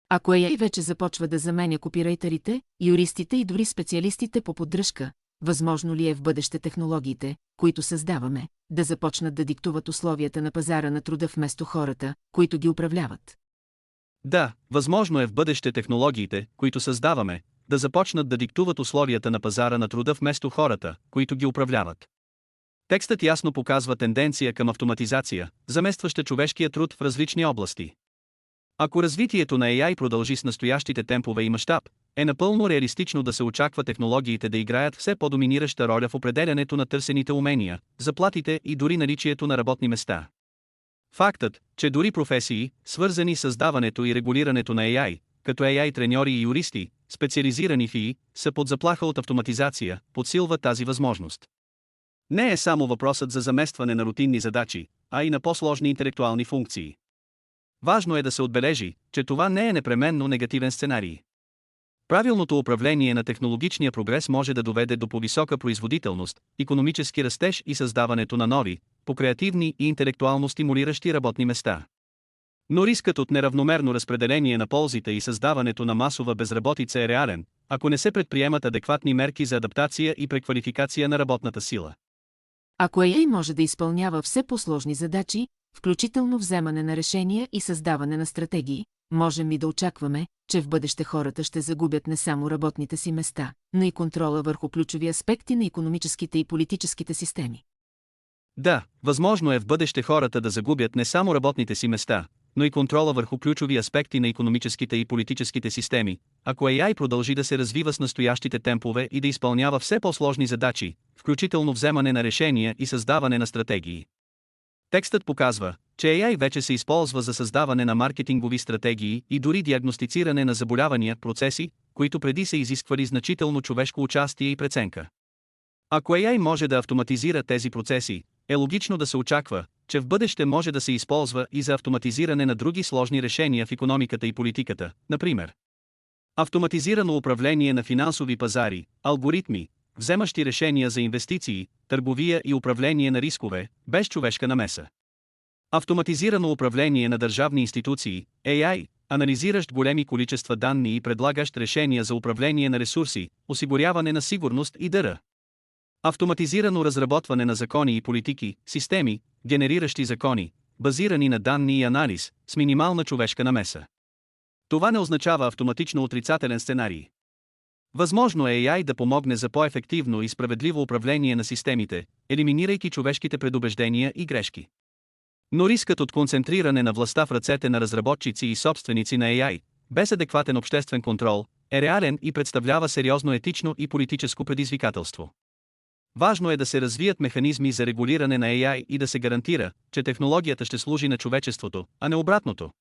Ако AI вече започва да заменя копирайтерите, юристите и дори специалистите по поддръжка, възможно ли е в бъдеще технологиите, които създаваме, да започнат да диктуват условията на пазара на труда вместо хората, които ги управляват? Да, възможно е в бъдеще технологиите, които създаваме, да започнат да диктуват условията на пазара на труда вместо хората, които ги управляват. Текстът ясно показва тенденция към автоматизация, заместваща човешкия труд в различни области. Ако развитието на AI продължи с настоящите темпове и мащаб, е напълно реалистично да се очаква технологиите да играят все по-доминираща роля в определянето на търсените умения, заплатите и дори наличието на работни места. Фактът, че дори професии, свързани с създаването и регулирането на AI, като AI треньори и юристи, специализирани в AI, са под заплаха от автоматизация, подсилва тази възможност. Не е само въпросът за заместване на рутинни задачи, а и на по-сложни интелектуални функции. Важно е да се отбележи, че това не е непременно негативен сценарий. Правилното управление на технологичния прогрес може да доведе до по-висока производителност, икономически растеж и създаването на нови, по-креативни и интелектуално стимулиращи работни места. Но рискът от неравномерно разпределение на ползите и създаването на масова безработица е реален, ако не се предприемат адекватни мерки за адаптация и преквалификация на работната сила. Ако AI може да изпълнява все по-сложни задачи, включително вземане на решения и създаване на стратегии, можем ли да очакваме, че в бъдеще хората ще загубят не само работните си места, но и контрола върху ключови аспекти на икономическите и политическите системи? Да, възможно е в бъдеще хората да загубят не само работните си места, но и контрола върху ключови аспекти на икономическите и политическите системи, ако AI продължи да се развива с настоящите темпове и да изпълнява все по-сложни задачи, включително вземане на решения и създаване на стратегии. Текстът показва, че AI вече се използва за създаване на маркетингови стратегии и дори диагностициране на заболявания, процеси, които преди са изисквали значително човешко участие и преценка. Ако AI може да автоматизира тези процеси, е логично да се очаква, че в бъдеще може да се използва и за автоматизиране на други сложни решения в икономиката и политиката, например автоматизирано управление на финансови пазари, алгоритми, вземащи решения за инвестиции, търговия и управление на рискове, без човешка намеса. Автоматизирано управление на държавни институции, AI, анализиращ големи количества данни и предлагащ решения за управление на ресурси, осигуряване на сигурност и д.р. Автоматизирано разработване на закони и политики, системи, генериращи закони, базирани на данни и анализ, с минимална човешка намеса. Това не означава автоматично отрицателен сценарий. Възможно е AI да помогне за по-ефективно и справедливо управление на системите, елиминирайки човешките предубеждения и грешки. Но рискът от концентриране на властта в ръцете на разработчици и собственици на AI, без адекватен обществен контрол, е реален и представлява сериозно етично и политическо предизвикателство. Важно е да се развият механизми за регулиране на AI и да се гарантира, че технологията ще служи на човечеството, а не обратното.